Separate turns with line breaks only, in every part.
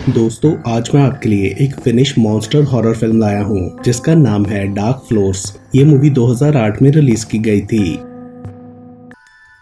दोस्तों, आज मैं आपके लिए एक फिनिश मॉन्स्टर हॉरर फिल्म लाया हूँ जिसका नाम है डार्क फ्लोर्स। ये मूवी 2008 में रिलीज की गई थी।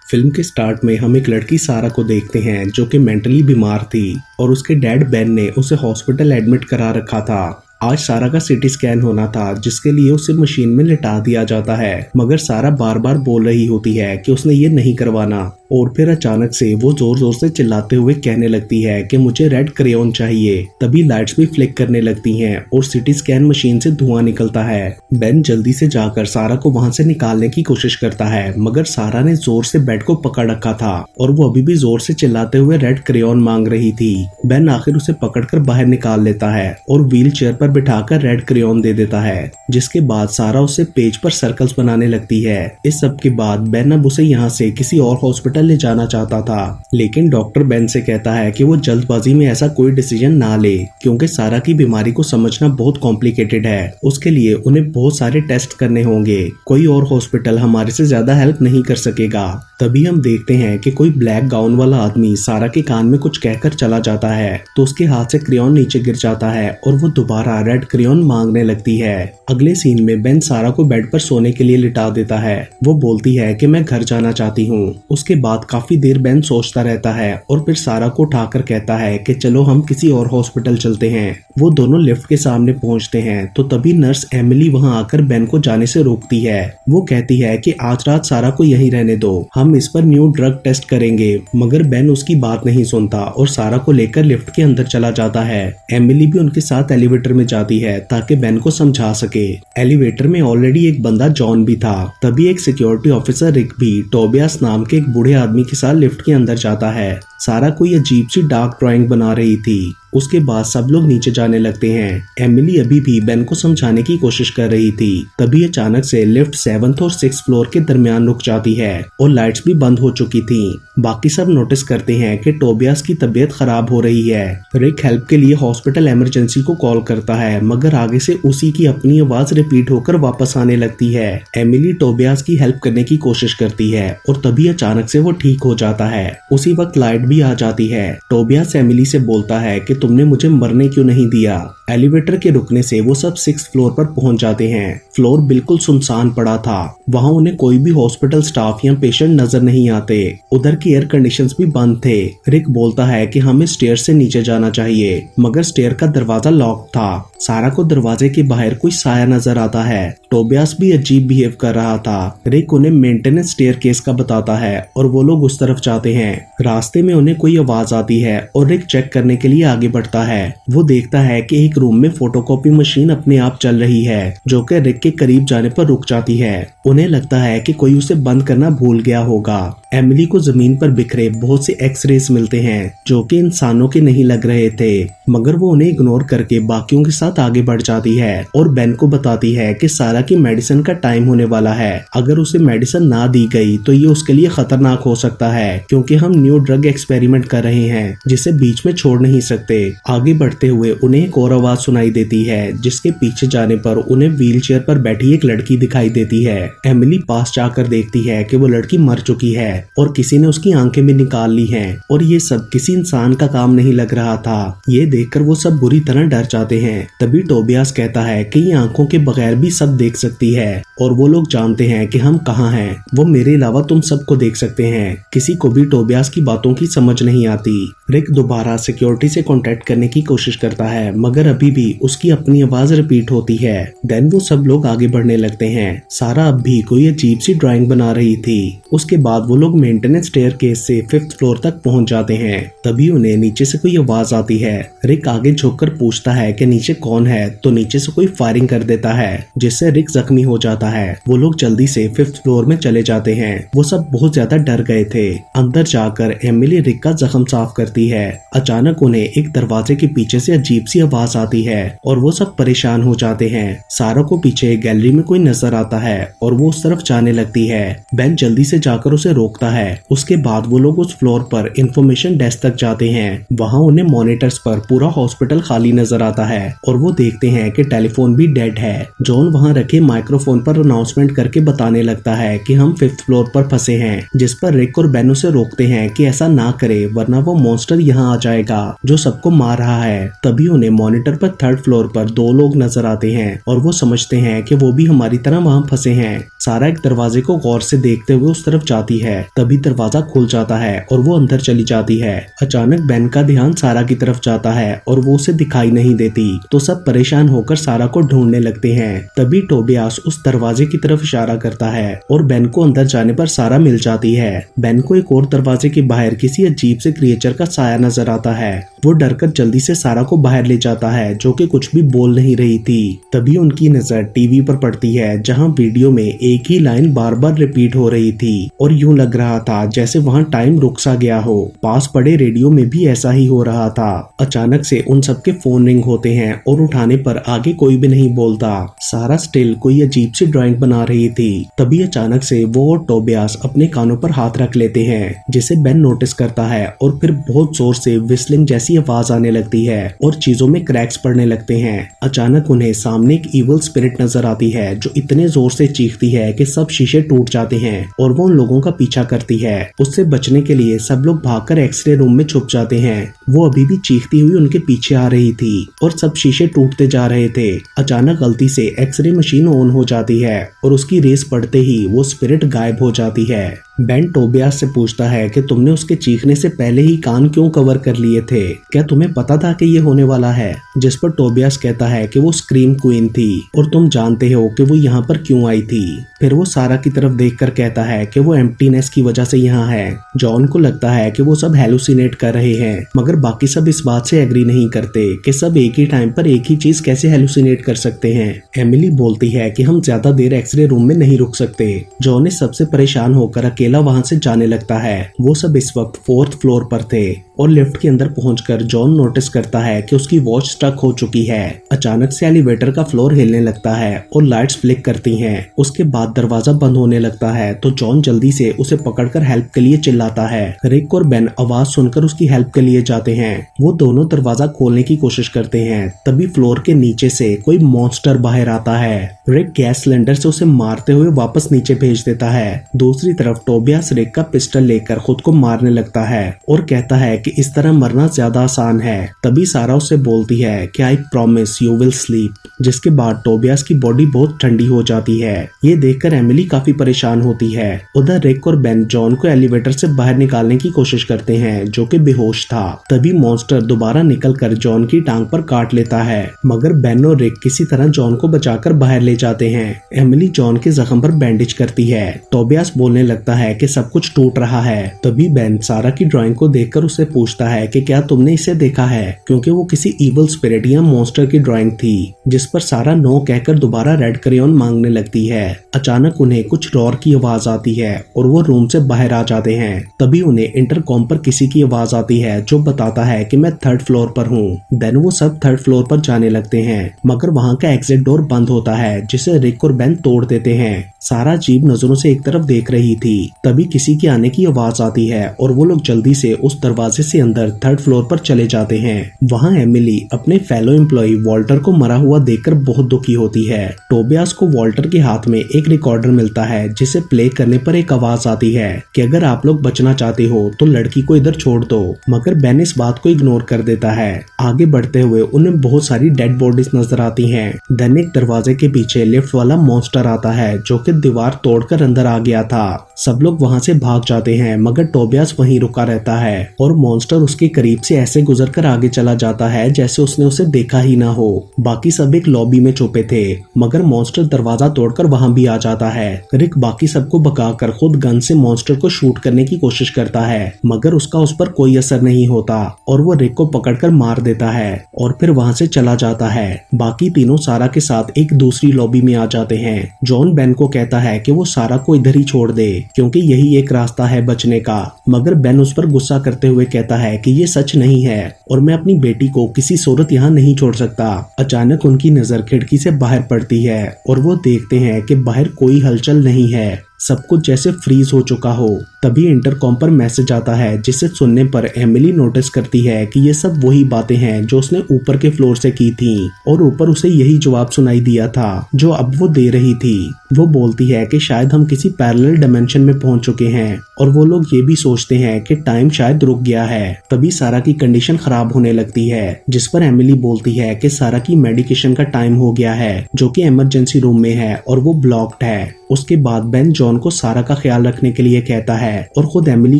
फिल्म के स्टार्ट में हम एक लड़की सारा को देखते हैं जो कि मेंटली बीमार थी और उसके डैड बेन ने उसे हॉस्पिटल एडमिट करा रखा था। आज सारा का सीटी स्कैन होना था जिसके लिए उसे मशीन में लिटा दिया जाता है, मगर सारा बार बार बोल रही होती है कि उसने ये नहीं करवाना। और फिर अचानक से वो जोर जोर से चिल्लाते हुए कहने लगती है कि मुझे रेड क्रेयॉन चाहिए। तभी लाइट्स भी फ्लिक करने लगती हैं और सीटी स्कैन मशीन से धुआं निकलता है। बेन जल्दी से जाकर सारा को वहां से निकालने की कोशिश करता है, मगर सारा ने जोर से बेड को पकड़ रखा था और वो अभी भी जोर से चिल्लाते हुए रेड क्रेयॉन मांग रही थी। बेन आखिर उसे पकड़कर बाहर निकाल लेता है और व्हील चेयर पर बिठाकर रेड क्रेयॉन दे देता है, जिसके बाद सारा उसे पेज पर सर्कल्स बनाने लगती है। इस सब के बाद बेन अब उसे यहाँ से किसी और हॉस्पिटल ले जाना चाहता था, लेकिन डॉक्टर बेन से कहता है कि वो जल्दबाजी में ऐसा कोई डिसीजन ना ले क्योंकि सारा की बीमारी को समझना बहुत कॉम्प्लिकेटेड है। उसके लिए उन्हें बहुत सारे टेस्ट करने होंगे। कोई और हॉस्पिटल हमारे से ज्यादा हेल्प नहीं कर सकेगा। तभी हम देखते हैं कि कोई ब्लैक गाउन वाला आदमी सारा के कान में कुछ कहकर चला जाता है तो उसके हाथ से क्रेयॉन नीचे गिर जाता है और वो दोबारा रेड क्रेयॉन मांगने लगती है। अगले सीन में बेन सारा को बेड पर सोने के लिए लिटा देता है। वो बोलती है कि मैं घर जाना चाहती हूँ। उसके बाद काफी देर बेन सोचता रहता है और फिर सारा को उठाकर कहता है कि चलो हम किसी और हॉस्पिटल चलते हैं। वो दोनों लिफ्ट के सामने पहुंचते हैं तो तभी नर्स एमिली वहां आकर बेन को जाने से रोकती है। वो कहती है कि आज रात सारा को यहीं रहने दो, हम इस पर न्यू ड्रग टेस्ट करेंगे। मगर बेन उसकी बात नहीं सुनता और सारा को लेकर लिफ्ट के अंदर चला जाता है। एमिली भी उनके साथ एलिवेटर में जाती है ताकि बेन को समझा सके। एलिवेटर में ऑलरेडी एक बंदा जॉन भी था। तभी एक सिक्योरिटी ऑफिसर रिक भी टोबियास नाम के एक बूढ़े आदमी के साथ लिफ्ट के अंदर जाता है। सारा कोई अजीब सी डार्क ड्राइंग बना रही थी। उसके बाद सब लोग नीचे जाने लगते हैं। एमिली अभी भी बेन को समझाने की कोशिश कर रही थी। तभी अचानक से लिफ्ट 7th और 6th फ्लोर के दरमियान रुक जाती है और लाइट्स भी बंद हो चुकी थी। बाकी सब नोटिस करते हैं कि टोबियास की तबीयत खराब हो रही है। रिक हेल्प के लिए हॉस्पिटल इमरजेंसी को कॉल करता है, मगर आगे से उसी की अपनी आवाज रिपीट होकर वापस आने लगती है। एमिली टोबियास की हेल्प करने की कोशिश करती है और तभी अचानक से वो ठीक हो जाता है। उसी वक्त लाइट भी आ जाती है। टोबियास एमिली से बोलता है कि तुमने मुझे मरने क्यों नहीं दिया। एलिवेटर के रुकने से वो सब 6th फ्लोर पर पहुंच जाते हैं। फ्लोर बिल्कुल सुनसान पड़ा था। वहां उन्हें कोई भी हॉस्पिटल स्टाफ या पेशेंट नजर नहीं आते। उधर के एयर कंडीशंस भी बंद थे। रिक बोलता है कि हमें स्टेयर से नीचे जाना चाहिए, मगर स्टेयर का दरवाजा लॉक था। सारा को दरवाजे के बाहर कोई साया नजर आता है। टोबियास भी अजीब बिहेव कर रहा था। रिक उन्हें मेंटेनेंस स्टेयर केस का बताता है और वो लोग उस तरफ जाते हैं। रास्ते में उन्हें कोई आवाज आती है और रिक चेक करने के लिए आगे बढ़ता है। वो देखता है कि एक रूम में फोटोकॉपी मशीन अपने आप चल रही है, जो कि रिक के करीब जाने पर रुक जाती है। उन्हें लगता है कि कोई उसे बंद करना भूल गया होगा। एमिली को जमीन पर बिखरे बहुत से एक्सरेज मिलते हैं जो कि इंसानों के नहीं लग रहे थे, मगर वो उन्हें इग्नोर करके बाकियों के साथ आगे बढ़ जाती है और बेन को बताती है कि सारा की मेडिसिन का टाइम होने वाला है। अगर उसे मेडिसिन ना दी गई तो ये उसके लिए खतरनाक हो सकता है, क्योंकि हम न्यू ड्रग एक्सपेरिमेंट कर रहे हैं जिसे बीच में छोड़ नहीं सकते। आगे बढ़ते हुए उन्हें एक और आवाज सुनाई देती है, जिसके पीछे जाने पर उन्हें व्हील चेयर पर बैठी एक लड़की दिखाई देती है। एमिली पास जाकर देखती है कि वो लड़की मर चुकी है और किसी ने उसकी आंखें भी निकाल ली हैं और ये सब किसी इंसान का काम नहीं लग रहा था। ये देखकर वो सब बुरी तरह डर जाते हैं। तभी टोबियास कहता है कि ये आंखों के बगैर भी सब देख सकती है और वो लोग जानते हैं कि हम कहाँ हैं। वो मेरे अलावा तुम सबको देख सकते हैं। किसी को भी टोबियास की बातों की समझ नहीं आती। रिक दोबारा सिक्योरिटी से कांटेक्ट करने की कोशिश करता है, मगर अभी भी उसकी अपनी आवाज रिपीट होती है। देन वो सब लोग आगे बढ़ने लगते हैं। सारा अब भी कोई अजीब सी ड्राइंग बना रही थी। उसके बाद वो लोग मेंटेनेंस स्टेयर केस से 5th फ्लोर तक पहुंच जाते हैं। तभी उन्हें नीचे से कोई आवाज आती है। रिक आगे झुककर पूछता है कि नीचे कौन है, तो नीचे से कोई फायरिंग कर देता है, जिससे रिक जख्मी हो जाता है। वो लोग जल्दी से 5th फ्लोर में चले जाते हैं। वो सब बहुत ज्यादा डर गए थे। अंदर जाकर एमिली रिक का जख्म साफ करती है। अचानक उन्हें एक दरवाजे के पीछे से अजीब सी आवाज आती है और वो सब परेशान हो जाते हैं। सारा को पीछे गैलरी में कोई नजर आता है और वो उस तरफ जाने लगती है। बेन जल्दी से जाकर उसे रोकता रोकता है। उसके बाद वो लोग उस फ्लोर पर इंफॉर्मेशन डेस्क तक जाते हैं। वहाँ उन्हें मॉनिटर्स पर पूरा हॉस्पिटल खाली नजर आता है और वो देखते हैं कि टेलीफोन भी डेड है। जॉन वहाँ रखे माइक्रोफोन पर अनाउंसमेंट करके बताने लगता है कि हम 5th फ्लोर पर फंसे हैं, जिस पर रिक और बेन उसे रोकते हैं कि ऐसा ना करे वरना वो मॉन्स्टर यहाँ आ जाएगा जो सबको मार रहा है। तभी उन्हें मॉनिटर पर 3rd फ्लोर पर 2 लोग नजर आते हैं और वो समझते हैं कि वो भी हमारी तरह वहाँ फंसे हैं। सारा एक दरवाजे को गौर से देखते हुए उस तरफ जाती है। तभी दरवाजा खुल जाता है और वो अंदर चली जाती है। अचानक बेन का ध्यान सारा की तरफ जाता है और वो उसे दिखाई नहीं देती, तो सब परेशान होकर सारा को ढूंढने लगते हैं। तभी टोबियास उस दरवाजे की तरफ इशारा करता है और बेन को अंदर जाने पर सारा मिल जाती है। बेन को एक और दरवाजे के बाहर किसी अजीब से क्रिएचर का साया नजर आता है। वो डरकर जल्दी से सारा को बाहर ले जाता है, जो कि कुछ भी बोल नहीं रही थी। तभी उनकी नजर टीवी पर पड़ती है, जहां वीडियो में एक ही लाइन बार बार रिपीट हो रही थी और यूं लग रहा था जैसे वहां टाइम रुक सा गया हो। पास पड़े रेडियो में भी ऐसा ही हो रहा था। अचानक से उन सबके फोन रिंग होते हैं और उठाने पर आगे कोई भी नहीं बोलता। सारा स्टिल कोई अजीब सी ड्राइंग बना रही थी। तभी अचानक से वो और टोबियास अपने कानों पर हाथ रख लेते हैं, जिसे बेन नोटिस करता है और फिर बहुत जोर से विस्लिंग जैसी आवाज आने लगती है और चीजों में क्रैक्स पड़ने लगते हैं। अचानक उन्हें सामने एक इविल स्पिरिट नजर आती है जो इतने जोर से चीखती है कि सब शीशे टूट जाते हैं और वो उन लोगों का पीछा करती है। उससे बचने के लिए सब लोग भागकर एक्सरे रूम में छुप जाते हैं। वो अभी भी चीखती हुई उनके पीछे आ रही थी और सब शीशे टूटते जा रहे थे। अचानक गलती से एक्सरे मशीन ऑन हो जाती है और उसकी रेस पड़ते ही वो स्पिरिट गायब हो जाती है। बेन टोबियास से पूछता है कि तुमने उसके चीखने से पहले ही कान क्यों कवर कर लिए थे? क्या तुम्हें पता था कि ये होने वाला है? जिस पर टोबियास कहता है कि वो स्क्रीम क्वीन थी और तुम जानते हो कि वो यहाँ पर क्यों आई थी। फिर वो सारा की तरफ देखकर कहता है कि वो एम्प्टीनेस की वजह से यहाँ है। जॉन को लगता है कि वो सब हेलुसिनेट कर रहे हैं, मगर बाकी सब इस बात से एग्री नहीं करते कि सब एक ही टाइम पर एक ही चीज कैसे हेलुसिनेट कर सकते हैं। एमिली बोलती है कि हम ज्यादा देर एक्सरे रूम में नहीं रुक सकते। जॉन इस सबसे परेशान होकर अकेला वहां से जाने लगता है। वो सब इस वक्त 4th फ्लोर पर थे और लिफ्ट के अंदर पहुंचकर जॉन नोटिस करता है कि उसकी वॉच स्टक हो चुकी है। अचानक से एलिवेटर का फ्लोर हिलने लगता है और लाइट्स फ्लिक करती हैं। उसके बाद दरवाजा बंद होने लगता है, तो जॉन जल्दी से उसे पकड़कर हेल्प के लिए चिल्लाता है। रिक और बेन आवाज सुनकर उसकी हेल्प के लिए जाते हैं। वो दोनों दरवाजा खोलने की कोशिश करते हैं। तभी फ्लोर के नीचे से कोई मॉन्स्टर बाहर आता है। रिक गैस सिलेंडर से उसे मारते हुए वापस नीचे भेज देता है। दूसरी तरफ टोबियास रिक का पिस्टल लेकर खुद को मारने लगता है और कहता है कि इस तरह मरना ज्यादा आसान है। तभी सारा उसे बोलती है कि I promise you will sleep, जिसके बाद टोबियास की बॉडी बहुत ठंडी हो जाती है। ये देखकर एमिली काफी परेशान होती है। उधर रिक और बेन जॉन को एलिवेटर से बाहर निकालने की कोशिश करते हैं, जो कि बेहोश था। तभी मॉन्स्टर दोबारा निकलकर जॉन की टांग पर काट लेता है, मगर बेन और रिक किसी तरह जॉन को बचाकर बाहर ले जाते हैं। एमिली जॉन के जख्म पर बैंडेज करती है। टोबियास बोलने लगता है कि सब कुछ टूट रहा है। तभी बेन सारा की ड्राइंग को देखकर उससे पूछता है कि क्या तुमने इसे देखा है, क्योंकि वो किसी इविल स्पिरिट या मॉन्स्टर की ड्राइंग थी। जिस पर सारा नो कहकर दोबारा रेड क्रेयॉन मांगने लगती है। अचानक उन्हें कुछ रॉर की आवाज आती है और वो रूम से बाहर आ जाते हैं। तभी उन्हें इंटरकॉम पर किसी की आवाज आती है जो बताता है कि मैं 3rd फ्लोर पर हूँ। देन वो सब 3rd फ्लोर पर जाने लगते हैं, मगर वहाँ का एग्जिट डोर बंद होता है, जिसे रिक और बेन तोड़ देते हैं। सारा अजीब नजरों से एक तरफ देख रही थी। तभी किसी के आने की आवाज आती है और वो लोग जल्दी से उस दरवाजे से अंदर 3rd फ्लोर पर चले जाते हैं। वहाँ एमिली अपने फेलो एम्प्लॉय वॉल्टर को मरा हुआ देखकर बहुत दुखी होती है। टोबियास को वॉल्टर के हाथ में एक रिकॉर्डर मिलता है, जिसे प्ले करने पर एक आवाज आती है कि अगर आप लोग बचना चाहते हो तो लड़की को इधर छोड़ दो, मगर बेन इस बात को इग्नोर कर देता है। आगे बढ़ते हुए उन्हें बहुत सारी डेड बॉडीज नजर आती हैं। देन एक दरवाजे के पीछे लिफ्ट वाला मॉन्स्टर आता है, जो कि दीवार तोड़कर अंदर आ गया था। सब लोग वहां से भाग जाते हैं, मगर टोबियास वहीं रुका रहता है और मॉन्स्टर उसके करीब से ऐसे गुजरकर आगे चला जाता है जैसे उसने उसे देखा ही ना हो। बाकी सब एक लॉबी में छुपे थे, मगर मॉन्स्टर दरवाजा तोड़कर वहां भी आ जाता है। रिक बाकी सबको भगाकर खुद गन से मॉन्स्टर को शूट करने की कोशिश करता है, मगर उसका उस पर कोई असर नहीं होता और वो रिक को पकड़कर मार देता है और फिर वहां से चला जाता है। बाकी तीनों सारा के साथ एक दूसरी लॉबी में आ जाते हैं। जॉन बेन को कहता है कि वो सारा को इधर ही छोड़ दे, क्योंकि यही एक रास्ता है बचने का, मगर बेन उस पर गुस्सा करते हुए कहता है कि ये सच नहीं है और मैं अपनी बेटी को किसी सूरत यहाँ नहीं छोड़ सकता। अचानक उनकी नजर खिड़की से बाहर पड़ती है और वो देखते हैं कि बाहर कोई हलचल नहीं है। सब कुछ जैसे फ्रीज हो चुका हो। तभी इंटरकॉम पर मैसेज आता है जिसे सुनने पर एमिली नोटिस करती है कि ये सब वही बातें हैं जो उसने ऊपर के फ्लोर से की थी और ऊपर उसे यही जवाब सुनाई दिया था जो अब वो दे रही थी। वो बोलती है कि शायद हम किसी पैरेलल डायमेंशन में पहुंच चुके हैं और वो लोग ये भी सोचते हैं कि टाइम शायद रुक गया है। तभी सारा की कंडीशन खराब होने लगती है जिस पर एमिली बोलती है कि सारा की मेडिकेशन का टाइम हो गया है जो कि इमरजेंसी रूम में है और वो ब्लॉक्ड है। उसके बाद बेन जॉन को सारा का ख्याल रखने के लिए कहता है और खुद एमिली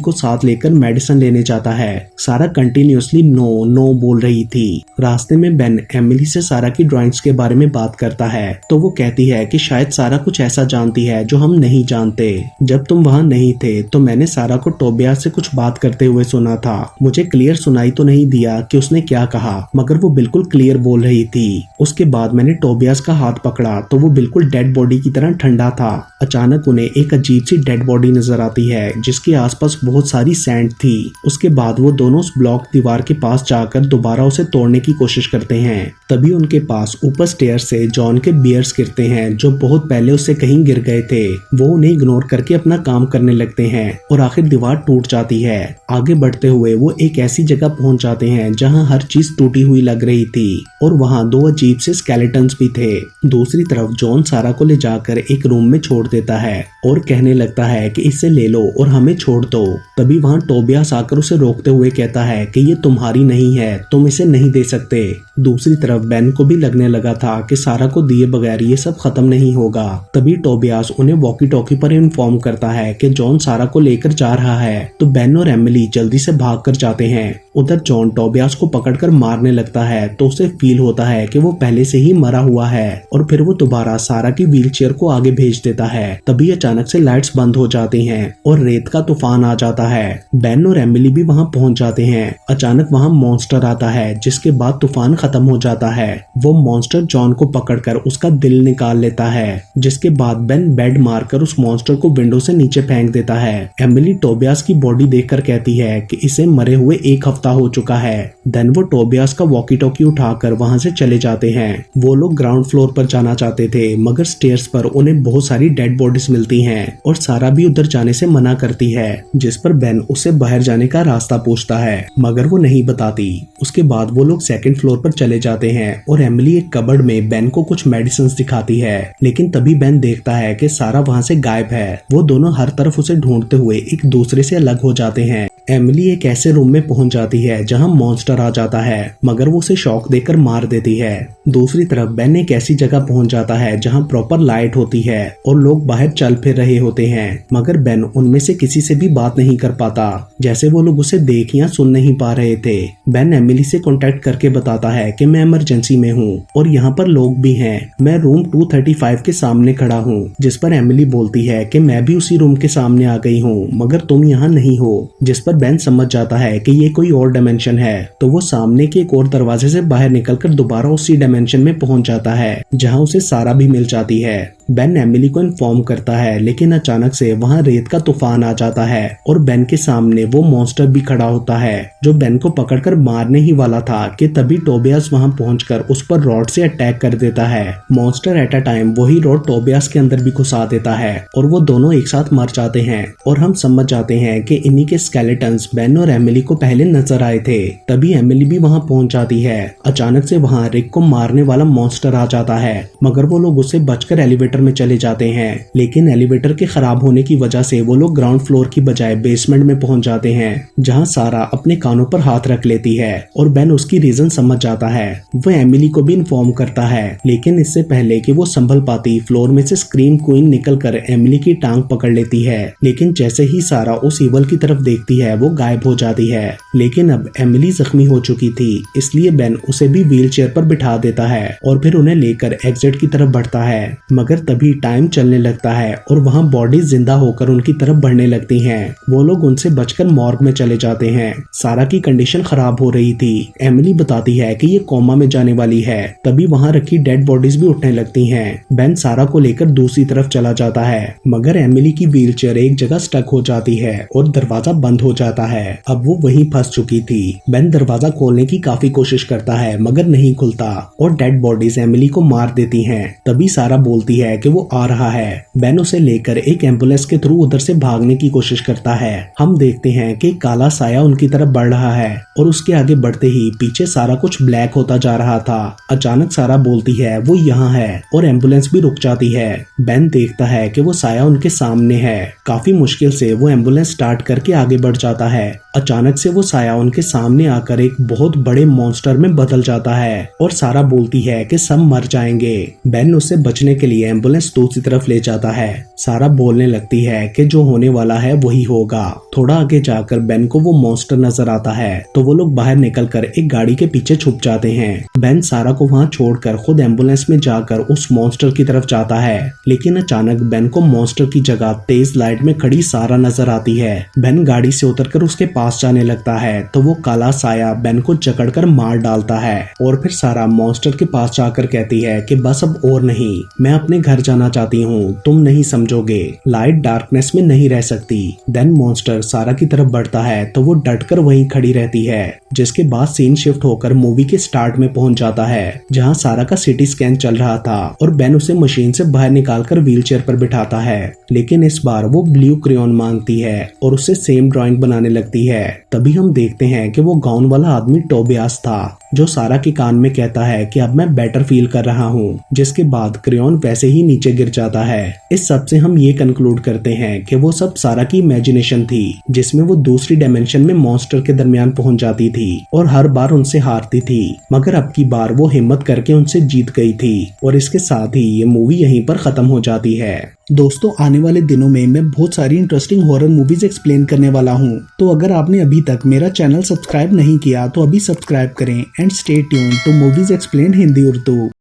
को साथ लेकर मेडिसिन लेने जाता है। सारा कंटिन्यूअसली नो नो बोल रही थी। रास्ते में बेन एमिली से सारा की ड्राइंग्स के बारे में बात करता है तो वो कहती है कि शायद सारा कुछ ऐसा जानती है जो हम नहीं जानते। जब तुम वहाँ नहीं थे तो मैंने सारा को टोबियास से कुछ बात करते हुए सुना था। मुझे क्लियर सुनाई तो नहीं दिया कि उसने क्या कहा मगर वो बिल्कुल क्लियर बोल रही थी। उसके बाद मैंने टोबियास का हाथ पकड़ा तो वो बिल्कुल डेड बॉडी की तरह ठंडा था। अचानक उन्हें एक अजीब सी डेड बॉडी नजर आती है जिसके आसपास बहुत सारी सैंड थी। उसके बाद वो दोनों उस ब्लॉक दीवार के पास जाकर दोबारा उसे तोड़ने की कोशिश करते हैं। तभी उनके पास ऊपर स्टेयर से जॉन के बियर्स गिरते हैं जो बहुत पहले उससे कहीं गिर गए थे। वो उन्हें इग्नोर करके अपना काम करने लगते हैं और आखिर दीवार टूट जाती है। आगे बढ़ते हुए वो एक ऐसी जगह पहुंच जाते हैं जहां हर चीज टूटी हुई लग रही थी और वहां दो अजीब से स्केलेटन्स भी थे। दूसरी तरफ जॉन सारा को ले जाकर एक रूम में छोड़ देता है और कहने लगता है कि इसे ले लो और हमें छोड़ दो। तभी वहां टोबियास आकर उसे रोकते हुए कहता है कि ये तुम्हारी नहीं है, तुम इसे नहीं दे सकते। दूसरी तरफ बेन को भी लगने लगा था कि सारा को दिए बगैर ये सब खत्म नहीं होगा। तभी टोबियास उन्हें वॉकी टॉकी पर इन्फॉर्म करता है कि जॉन सारा को लेकर जा रहा है तो बेन और एमिली जल्दी से भाग कर जाते हैं। उधर जॉन टोबियास को पकड़कर मारने लगता है तो उसे फील होता है कि वो पहले से ही मरा हुआ है और फिर वो दोबारा सारा की व्हीलचेयर को आगे भेज देता है। तभी अचानक से लाइट्स बंद हो जाती हैं और रेत का तूफान आ जाता है। बेन और एमिली भी वहां पहुंच जाते हैं। अचानक वहां मॉन्स्टर आता है जिसके बाद तूफान खत्म हो जाता है। वो मॉन्स्टर जॉन को पकड़कर उसका दिल निकाल लेता है जिसके बाद बेन बेड मारकर उस मॉन्स्टर को विंडो से नीचे फेंक देता है। एमिली टोबियास की बॉडी देखकर कहती है कि इसे मरे हुए एक हफ्ता हो चुका है। देन वो टोबियास का वॉकी टॉकी उठाकर वहां से चले जाते हैं। वो लोग ग्राउंड फ्लोर पर जाना चाहते थे मगर स्टेयर्स पर उन्हें बहुत सारी डेड बॉडीज मिलती हैं और सारा भी उधर जाने से मना करती है जिस पर बेन उससे बाहर जाने का रास्ता पूछता है मगर वो नहीं बताती। उसके बाद वो लोग सेकंड फ्लोर पर चले जाते हैं और एमिली एक कबर्ड में बेन को कुछ मेडिसिन दिखाती है लेकिन तभी बेन देखता है कि सारा वहां से गायब है। वो दोनों हर तरफ उसे ढूंढते हुए एक दूसरे से अलग हो जाते हैं। एमिली एक ऐसे रूम में पहुंच जाती है जहां मॉन्स्टर आ जाता है मगर वो उसे शॉक देकर मार देती है। दूसरी तरफ बेन एक ऐसी जगह पहुंच जाता है जहां प्रॉपर लाइट होती है और लोग बाहर चल फिर रहे होते हैं मगर बेन उनमें से किसी से भी बात नहीं कर पाता जैसे वो लोग उसे देख या सुन नहीं पा रहे थे। बेन एमिली से कांटेक्ट करके बताता है कि मैं इमरजेंसी में हूँ और यहाँ पर लोग भी हैं। मैं रूम 235 के सामने खड़ा हूँ जिस पर एमिली बोलती है कि मैं भी उसी रूम के सामने आ गई हूँ मगर तुम यहाँ नहीं हो। जिस पर बेन समझ जाता है कि ये कोई और डायमेंशन है तो वो सामने के एक और दरवाजे से बाहर निकलकर दोबारा उसी डायमेंशन में पहुंच जाता है जहां उसे सारा भी मिल जाती है। बेन एमिली को इन्फॉर्म करता है लेकिन अचानक से वहां रेत का तूफान आ जाता है और बेन के सामने वो मॉन्स्टर भी खड़ा होता है जो बेन को पकड़कर मारने ही वाला था कि तभी टोबियास वहां पहुंचकर उस पर रॉड से अटैक कर देता है। मॉन्स्टर एट अ टाइम वही रॉड टोबियास के अंदर भी घुसा देता है और वो दोनों एक साथ मर जाते हैं और हम समझ जाते हैं कि इन्हीं के स्केलेटन्स बेन और एमिली को पहले नजर आए थे। तभी एमिली भी वहां पहुंच जाती है। अचानक से वहां रिक को मारने वाला मॉन्स्टर आ जाता है मगर वो लोग उससे बचकर एलिवेटर में चले जाते हैं लेकिन एलिवेटर के खराब होने की वजह से वो लोग ग्राउंड फ्लोर की बजाय बेसमेंट में पहुंच जाते हैं जहां सारा अपने कानों पर हाथ रख लेती है और बेन उसकी रीजन समझ जाता है। वो एमिली को भी इन्फॉर्म करता है लेकिन इससे पहले कि वो संभल पाती फ्लोर में से स्क्रीम क्वीन निकलकर एमिली की टांग पकड़ लेती है लेकिन जैसे ही सारा उस ईवल की तरफ देखती है वो गायब हो जाती है। लेकिन अब एमिली जख्मी हो चुकी थी इसलिए बेन उसे भी व्हील चेयर पर बिठा देता है और फिर उन्हें लेकर एग्जिट की तरफ बढ़ता है मगर तभी टाइम चलने लगता है और वहां बॉडी जिंदा होकर उनकी तरफ बढ़ने लगती हैं। वो लोग उनसे बचकर मॉर्ग में चले जाते हैं। सारा की कंडीशन खराब हो रही थी। एमिली बताती है कि ये कोमा में जाने वाली है। तभी वहां रखी डेड बॉडीज भी उठने लगती हैं। बेन सारा को लेकर दूसरी तरफ चला जाता है मगर एमिली की व्हीलचेयर एक जगह स्टक हो जाती है और दरवाजा बंद हो जाता है। अब वो वहीं फंस चुकी थी। बेन दरवाजा खोलने की काफी कोशिश करता है मगर नहीं खुलता और डेड बॉडीज एमिली को मार देती हैं। तभी सारा बोलती है कि वो आ रहा है। बेन उसे लेकर एक एम्बुलेंस के थ्रू उधर से भागने की कोशिश करता है। हम देखते हैं कि काला साया उनकी तरफ बढ़ रहा है और उसके आगे बढ़ते ही पीछे सारा कुछ ब्लैक होता जा रहा था। अचानक सारा बोलती है वो यहाँ है और एम्बुलेंस भी रुक जाती है। बेन देखता है कि वो साया उनके सामने है। काफी मुश्किल से वो एम्बुलेंस स्टार्ट करके आगे बढ़ जाता है। अचानक से वो साया उनके सामने आकर एक बहुत बड़े मॉन्स्टर में बदल जाता है और सारा बोलती है कि सब मर जाएंगे। बेन उससे बचने के लिए एम्बुलेंस दूसरी तरफ ले जाता है। सारा बोलने लगती है कि जो होने वाला है वही होगा। थोड़ा आगे जाकर बेन को वो मॉन्स्टर नजर आता है तो वो लोग बाहर निकलकर एक गाड़ी के पीछे छुप जाते हैं। बेन सारा को वहाँ छोड़कर खुद एम्बुलेंस में जाकर उस मॉन्स्टर की तरफ जाता है, लेकिन अचानक बेन को मॉन्स्टर की जगह तेज लाइट में खड़ी सारा नजर आती है। बेन गाड़ी से उतरकर उसके पास जाने लगता है तो वो काला साया बेन को जकड़कर मार डालता है और फिर सारा मॉन्स्टर के पास जाकर कहती है कि बस अब और नहीं, मैं अपने घर जाना चाहती हूँ, तुम नहीं समझोगे, लाइट डार्कनेस में नहीं रह सकती। देन मॉन्स्टर सारा की तरफ बढ़ता है तो वो डटकर वहीं खड़ी रहती है, जिसके बाद सीन शिफ्ट होकर मूवी के स्टार्ट में पहुंच जाता है जहां सारा का सीटी स्कैन चल रहा था और बेन उसे मशीन से बाहर निकालकर व्हीलचेयर पर बिठाता है। लेकिन इस बार वो ब्लू क्रेयॉन मांगती है और उससे सेम ड्राइंग बनाने लगती है। तभी हम देखते हैं कि वो गाउन वाला आदमी टोबियास था जो सारा के कान में कहता है कि अब मैं बेटर फील कर रहा हूँ, जिसके बाद क्रेयॉन वैसे ही नीचे गिर जाता है। इस सब से हम ये कंक्लूड करते हैं कि वो सब सारा की इमेजिनेशन थी, जिसमें वो दूसरी डायमेंशन में मॉन्स्टर के दरमियान पहुंच जाती थी और हर बार उनसे हारती थी, मगर अब की बार वो हिम्मत करके उनसे जीत गई थी। और इसके साथ ही ये मूवी यहीं पर खत्म हो जाती है। दोस्तों, आने वाले दिनों में मैं बहुत सारी इंटरेस्टिंग हॉरर मूवीज एक्सप्लेन करने वाला हूं, तो अगर आपने अभी तक मेरा चैनल सब्सक्राइब नहीं किया तो अभी सब्सक्राइब करें and stay tuned to movies explain Hindi Urdu.